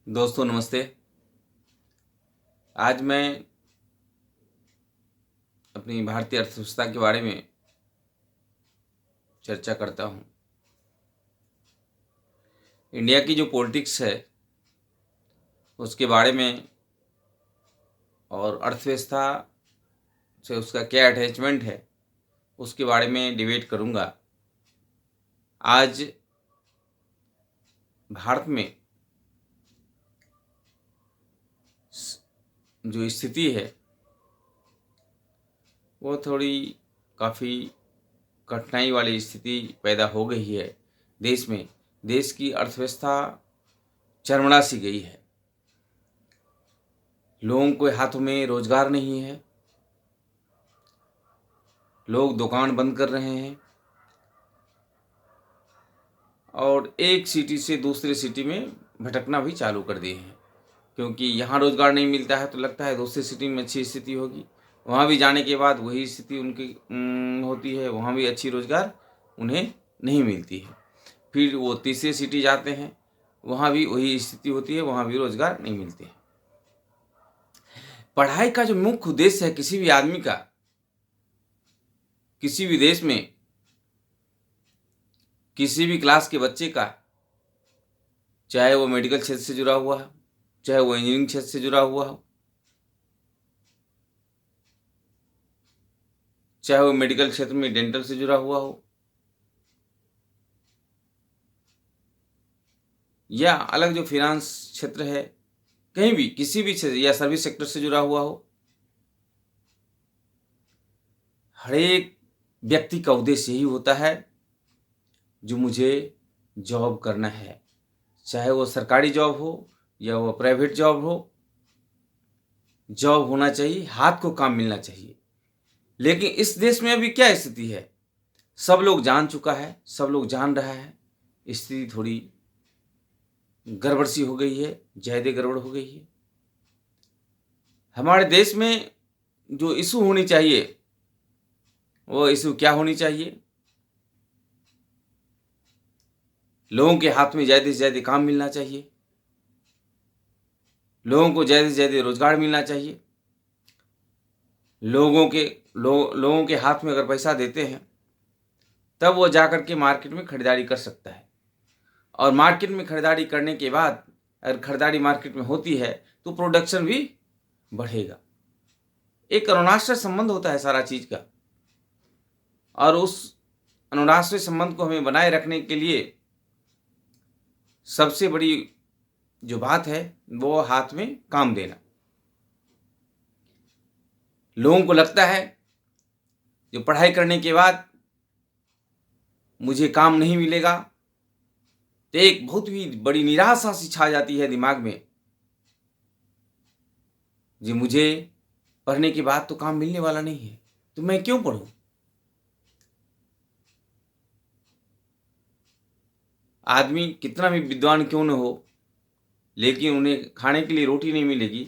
दोस्तों नमस्ते। आज मैं अपनी भारतीय अर्थव्यवस्था के बारे में चर्चा करता हूँ। इंडिया की जो पॉलिटिक्स है उसके बारे में और अर्थव्यवस्था से उसका क्या अटैचमेंट है उसके बारे में डिबेट करूँगा। आज भारत में जो स्थिति है वो थोड़ी काफ़ी कठिनाई वाली स्थिति पैदा हो गई है देश में। देश की अर्थव्यवस्था चरमरा सी गई है। लोगों के हाथों में रोजगार नहीं है। लोग दुकान बंद कर रहे हैं और एक सिटी से दूसरे सिटी में भटकना भी चालू कर दिए हैं, क्योंकि यहाँ रोजगार नहीं मिलता है तो लगता है दूसरी सिटी में अच्छी स्थिति होगी। वहाँ भी जाने के बाद वही स्थिति उनकी होती है, वहाँ भी अच्छी रोजगार उन्हें नहीं मिलती है। फिर वो तीसरे सिटी जाते हैं, वहाँ भी वही स्थिति होती है, वहाँ भी रोजगार नहीं मिलते हैं। पढ़ाई का जो मुख्य उद्देश्य है किसी भी आदमी का, किसी भी देश में किसी भी क्लास के बच्चे का, चाहे वो मेडिकल क्षेत्र से जुड़ा हुआ हो, चाहे वो इंजीनियरिंग क्षेत्र से जुड़ा हुआ हो, चाहे वो मेडिकल क्षेत्र में डेंटल से जुड़ा हुआ हो, या अलग जो फिनांस क्षेत्र है, कहीं भी किसी भी क्षेत्र या सर्विस सेक्टर से जुड़ा हुआ हो, हर एक व्यक्ति का उद्देश्य यही होता है जो मुझे जॉब करना है, चाहे वो सरकारी जॉब हो या वो प्राइवेट जॉब हो। जॉब होना चाहिए, हाथ को काम मिलना चाहिए। लेकिन इस देश में अभी क्या स्थिति है, सब लोग जान चुका है, सब लोग जान रहा है, स्थिति थोड़ी गड़बड़ सी हो गई है, ज्यादा गड़बड़ हो गई है। हमारे देश में जो इशू होनी चाहिए वो इशू क्या होनी चाहिए, लोगों के हाथ में ज़्यादा से ज़्यादा काम मिलना चाहिए, लोगों को ज़्यादा से ज़्यादा रोजगार मिलना चाहिए। लोगों के हाथ में अगर पैसा देते हैं तब वो जाकर के मार्केट में खरीदारी कर सकता है, और मार्केट में खरीदारी करने के बाद अगर खरीदारी मार्केट में होती है तो प्रोडक्शन भी बढ़ेगा। एक अनुराष्ट्रीय संबंध होता है सारा चीज़ का, और उस अनुराष्ट्रीय संबंध को हमें बनाए रखने के लिए सबसे बड़ी जो बात है वो हाथ में काम देना। लोगों को लगता है जो पढ़ाई करने के बाद मुझे काम नहीं मिलेगा, तो एक बहुत ही बड़ी निराशा सी छा जाती है दिमाग में, जी मुझे पढ़ने के बाद तो काम मिलने वाला नहीं है, तो मैं क्यों पढूं। आदमी कितना भी विद्वान क्यों न हो, लेकिन उन्हें खाने के लिए रोटी नहीं मिलेगी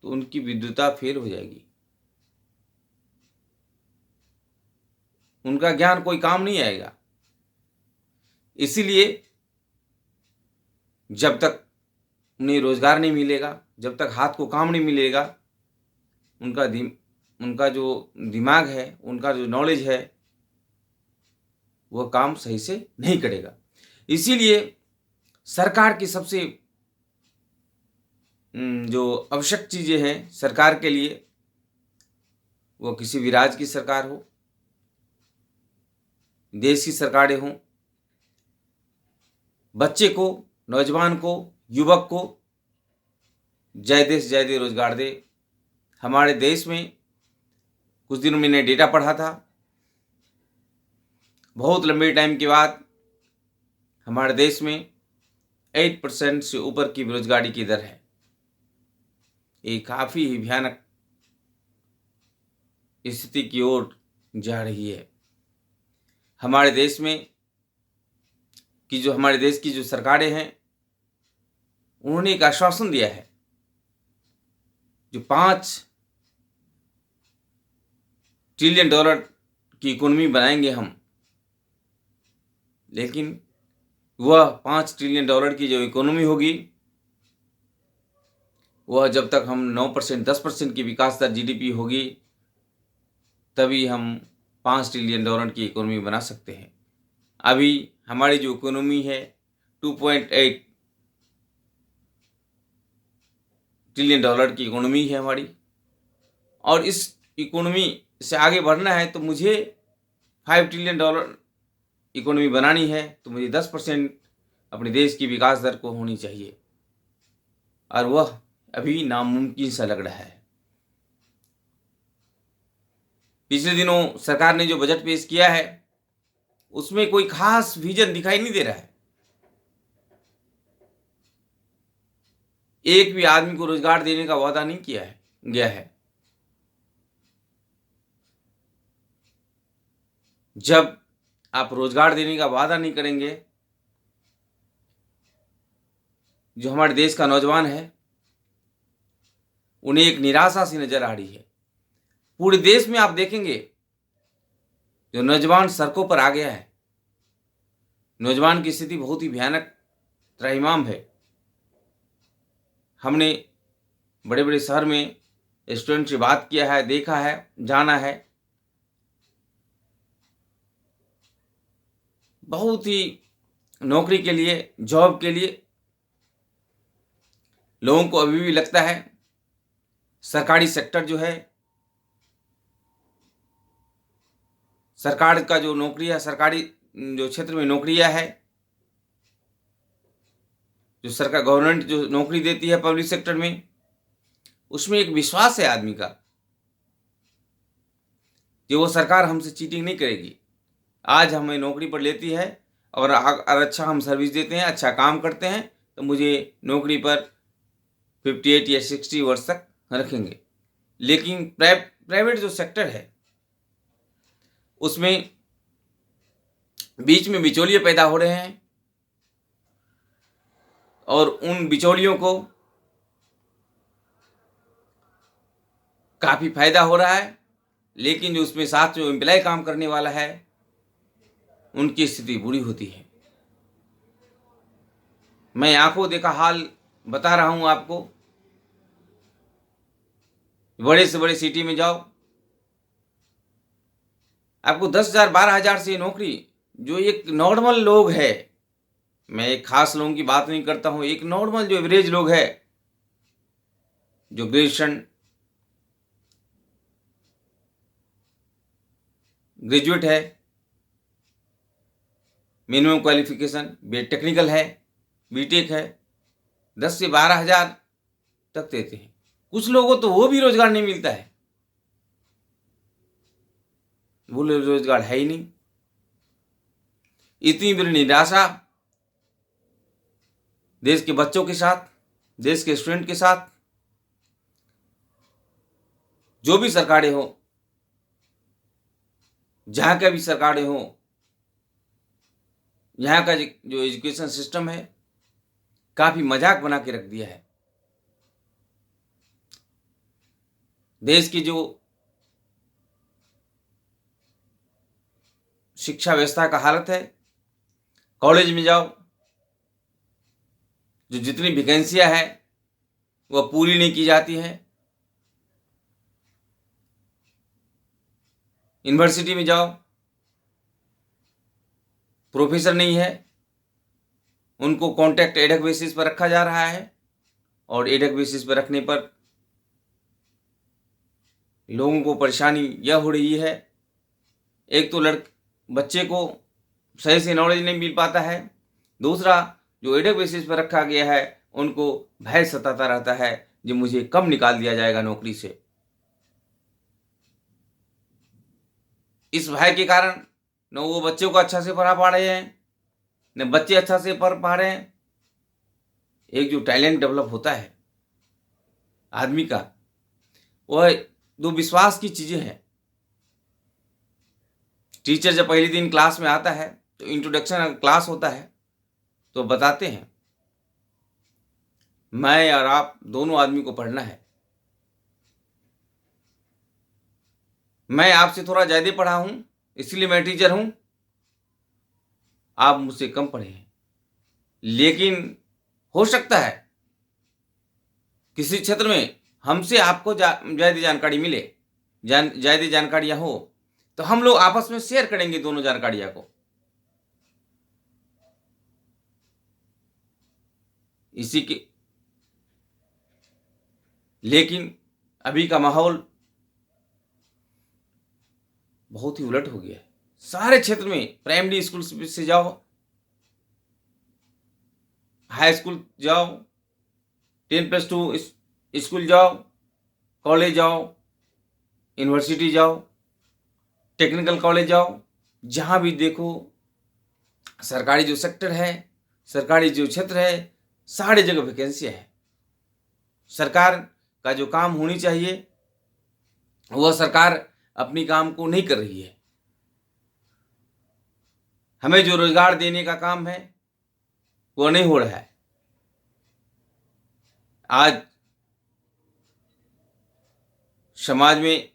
तो उनकी विद्वता फेल हो जाएगी, उनका ज्ञान कोई काम नहीं आएगा। इसीलिए जब तक उन्हें रोजगार नहीं मिलेगा, जब तक हाथ को काम नहीं मिलेगा, उनका जो दिमाग है, उनका जो नॉलेज है, वह काम सही से नहीं करेगा। इसीलिए सरकार की सबसे जो आवश्यक चीज़ें हैं सरकार के लिए, वो किसी भी राज्य की सरकार हो, देश की सरकारें हों, बच्चे को, नौजवान को, युवक को ज़्यादा से ज़्यादा रोजगार दे। हमारे देश में कुछ दिनों मैंने डेटा पढ़ा था, बहुत लंबे टाइम के बाद हमारे देश में 8% से ऊपर की बेरोजगारी की दर है। ये काफ़ी ही भयानक स्थिति की ओर जा रही है। हमारे देश की जो सरकारें हैं, उन्होंने एक आश्वासन दिया है जो $5 ट्रिलियन की इकोनॉमी बनाएंगे हम, लेकिन वह $5 ट्रिलियन की जो इकोनॉमी होगी, वह जब तक हम 9% 10% की विकास दर जीडीपी होगी, तभी हम $5 ट्रिलियन की इकोनॉमी बना सकते हैं। अभी हमारी जो इकोनॉमी है 2.8 ट्रिलियन डॉलर की इकोनॉमी है हमारी, और इस इकोनॉमी से आगे बढ़ना है तो मुझे $5 ट्रिलियन इकोनॉमी बनानी है, तो मुझे 10% अपने देश की विकास दर को होनी चाहिए, और वह अभी नामुमकिन सा लग रहा है। पिछले दिनों सरकार ने जो बजट पेश किया है, उसमें कोई खास विजन दिखाई नहीं दे रहा है। एक भी आदमी को रोजगार देने का वादा नहीं किया है गया है। जब आप रोजगार देने का वादा नहीं करेंगे, जो हमारे देश का नौजवान है उन्हें एक निराशा सी नजर आ रही है। पूरे देश में आप देखेंगे जो नौजवान सड़कों पर आ गया है, नौजवान की स्थिति बहुत ही भयानक त्राहिमाम है। हमने बड़े बड़े शहर में स्टूडेंट से बात किया है, देखा है, जाना है, बहुत ही नौकरी के लिए, जॉब के लिए लोगों को अभी भी लगता है सरकारी सेक्टर जो है, सरकार का जो नौकरी है, सरकारी जो क्षेत्र में नौकरियां है, जो सरकार गवर्नमेंट जो नौकरी देती है पब्लिक सेक्टर में, उसमें एक विश्वास है आदमी का कि वो सरकार हमसे चीटिंग नहीं करेगी। आज हमें नौकरी पर लेती है और अच्छा हम सर्विस देते हैं, अच्छा काम करते हैं, तो मुझे नौकरी पर 58 या 60 वर्ष तक रखेंगे। लेकिन प्राइवेट जो सेक्टर है उसमें बीच में बिचौलिए पैदा हो रहे हैं, और उन बिचौलियों को काफ़ी फायदा हो रहा है, लेकिन जो उसमें साथ जो एम्प्लॉय काम करने वाला है उनकी स्थिति बुरी होती है। मैं आंखों देखा हाल बता रहा हूं आपको। बड़े से बड़े सिटी में जाओ, आपको 10,000 12,000 से नौकरी, जो एक नॉर्मल लोग है, मैं एक खास लोगों की बात नहीं करता हूं, एक नॉर्मल जो एवरेज लोग है, जो ग्रेजुएट है, मिनिमम क्वालिफिकेशन टेक्निकल है, बीटेक है, 10 से 12,000 तक देते हैं। कुछ लोगों तो वो भी रोजगार नहीं मिलता है, वो रोजगार है ही नहीं। इतनी बड़ी निराशा देश के बच्चों के साथ, देश के स्टूडेंट के साथ, जो भी सरकारें हो, जहाँ का भी सरकारें हो, यहाँ का जो एजुकेशन सिस्टम है काफी मजाक बना के रख दिया है। देश की जो शिक्षा व्यवस्था का हालत है, कॉलेज में जाओ, जो जितनी वैकेंसियां है वह पूरी नहीं की जाती हैं। यूनिवर्सिटी में जाओ, प्रोफेसर नहीं है, उनको कॉन्ट्रैक्ट एडक बेसिस पर रखा जा रहा है, और एडक बेसिस पर रखने पर लोगों को परेशानी यह हो रही है, एक तो बच्चे को सही से नॉलेज नहीं मिल पाता है, दूसरा जो एडक बेसिस पर रखा गया है उनको भय सताता रहता है जो मुझे कब निकाल दिया जाएगा नौकरी से। इस भय के कारण न वो बच्चों को अच्छा से पढ़ा पा रहे हैं, न बच्चे अच्छा से पढ़ पा रहे हैं। एक जो टैलेंट डेवलप होता है आदमी का, वह दो विश्वास की चीजें हैं। टीचर जब पहले दिन क्लास में आता है तो इंट्रोडक्शन क्लास होता है, तो बताते हैं मैं और आप दोनों आदमी को पढ़ना है, मैं आपसे थोड़ा ज्यादा पढ़ा हूं इसलिए मैं टीचर हूं, आप मुझसे कम पढ़े हैं, लेकिन हो सकता है किसी क्षेत्र में हमसे आपको ज़्यादा जानकारी मिले, ज़्यादा जानकारियाँ हो, तो हम लोग आपस में शेयर करेंगे दोनों जानकारियाँ को। इसी के लेकिन अभी का माहौल बहुत ही उलट हो गया है। सारे क्षेत्र में प्राइमरी स्कूल से जाओ, हाई स्कूल जाओ, 10+2 स्कूल जाओ, कॉलेज जाओ, यूनिवर्सिटी जाओ, टेक्निकल कॉलेज जाओ, जहाँ भी देखो सरकारी जो सेक्टर है, सरकारी जो क्षेत्र है, सारी जगह वैकेंसी है। सरकार का जो काम होनी चाहिए वह सरकार अपनी काम को नहीं कर रही है। हमें जो रोजगार देने का काम है वो नहीं हो रहा है। आज समाज में,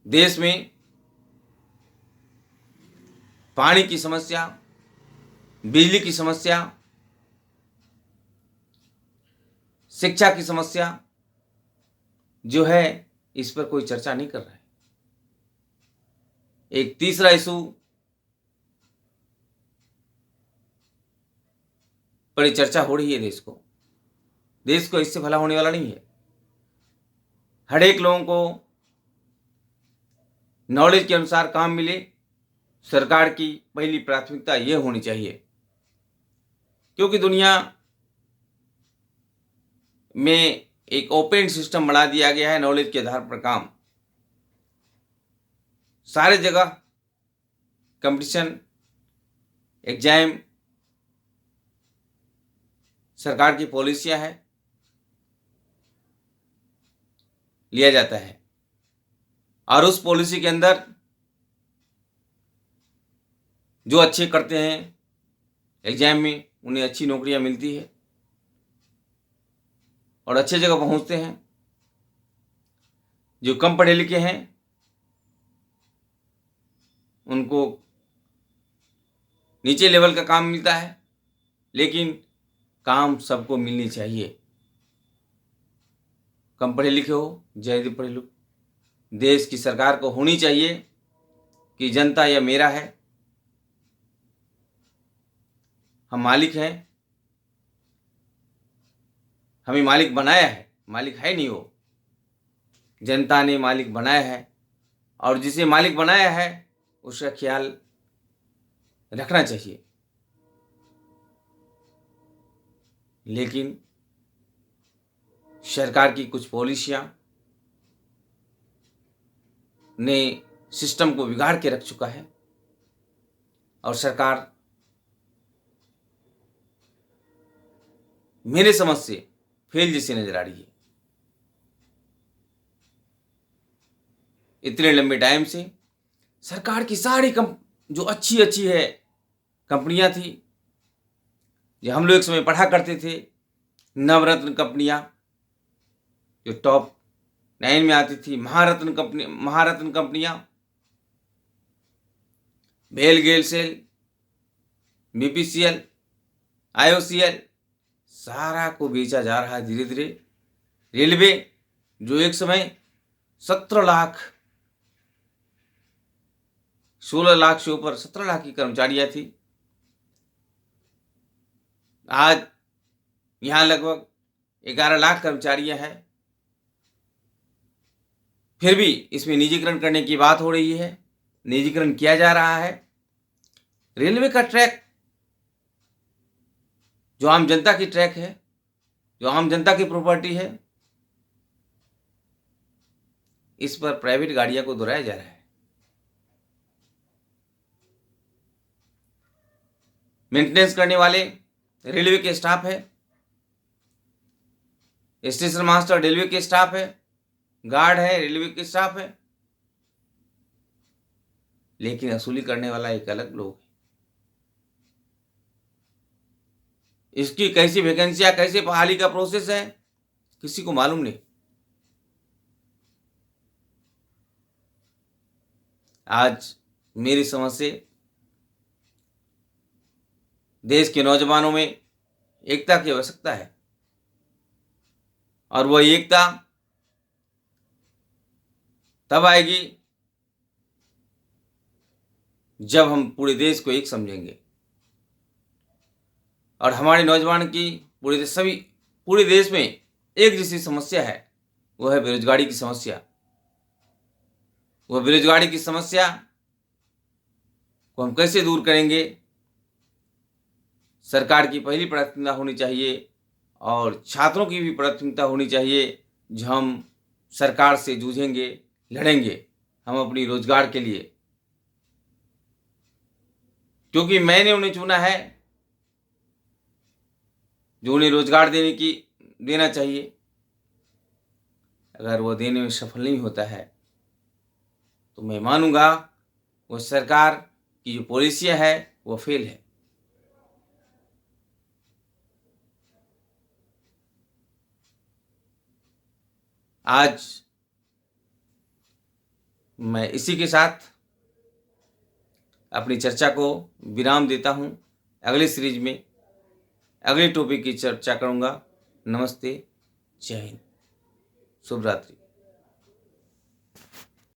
देश में पानी की समस्या, बिजली की समस्या, शिक्षा की समस्या जो है, इस पर कोई चर्चा नहीं कर रहा है। एक तीसरा इशू पर चर्चा हो रही है देश को इससे भला होने वाला नहीं है। हर एक लोगों को नॉलेज के अनुसार काम मिले, सरकार की पहली प्राथमिकता यह होनी चाहिए, क्योंकि दुनिया में एक ओपन सिस्टम बना दिया गया है नॉलेज के आधार पर काम। सारे जगह कंपटीशन, एग्जाम, सरकार की पॉलिसियां है, लिया जाता है और उस पॉलिसी के अंदर जो अच्छे करते हैं एग्जाम में उन्हें अच्छी नौकरियां मिलती है और अच्छे जगह पहुंचते हैं। जो कम पढ़े लिखे हैं उनको नीचे लेवल का काम मिलता है, लेकिन काम सबको मिलनी चाहिए। कम पढ़े लिखे हो, ज़्यादा पढ़े लिखे, देश की सरकार को होनी चाहिए कि जनता यह मेरा है, हम मालिक हैं, हमें मालिक बनाया है, मालिक है नहीं वो, जनता ने मालिक बनाया है और जिसे मालिक बनाया है उसका ख्याल रखना चाहिए। लेकिन सरकार की कुछ पॉलिसियां ने सिस्टम को बिगाड़ के रख चुका है और सरकार मेरे समझ से फेल जैसी नजर आ रही है। इतने लंबे टाइम से सरकार की सारी जो अच्छी है कंपनियां थी, जो हम लोग एक समय पढ़ा करते थे, नवरत्न कंपनियां जो टॉप 9 में आती थी, महारत्न कंपनियां, बेल गेल सेल, बीपीसीएल, आईओसीएल, सारा को बेचा जा रहा है धीरे धीरे। रेलवे जो एक समय 17 लाख 16 लाख से ऊपर 17 लाख की कर्मचारियां थी, आज यहां लगभग 11 लाख कर्मचारियां हैं। फिर भी इसमें निजीकरण करने की बात हो रही है, निजीकरण किया जा रहा है। रेलवे का ट्रैक जो आम जनता की ट्रैक है, जो आम जनता की प्रॉपर्टी है, इस पर प्राइवेट गाड़ियां को दौड़ाया जा रहा है। मेंटेनेंस करने वाले रेलवे के स्टाफ है, स्टेशन मास्टर रेलवे के स्टाफ है, गार्ड है रेलवे के स्टाफ है, लेकिन वसूली करने वाला एक अलग लोग है। इसकी कैसी वैकेंसियां, कैसे बहाली का प्रोसेस है, किसी को मालूम नहीं। आज मेरी समझ से देश के नौजवानों में एकता की आवश्यकता है, और वह एकता तब आएगी जब हम पूरे देश को एक समझेंगे। और हमारे नौजवान की पूरे देश में एक जैसी समस्या है, वह है बेरोजगारी की समस्या। वह बेरोजगारी की समस्या को हम कैसे दूर करेंगे? सरकार की पहली प्राथमिकता होनी चाहिए और छात्रों की भी प्राथमिकता होनी चाहिए, जो हम सरकार से जूझेंगे, लड़ेंगे हम अपनी रोजगार के लिए, क्योंकि मैंने उन्हें चुना है जो उन्हें रोजगार देना चाहिए। अगर वह देने में सफल नहीं होता है तो मैं मानूंगा वो सरकार की जो पॉलिसियां है वो फेल है। आज मैं इसी के साथ अपनी चर्चा को विराम देता हूं। अगली सीरीज में अगले टॉपिक की चर्चा करूंगा। नमस्ते, जय हिंद, शुभ रात्रि।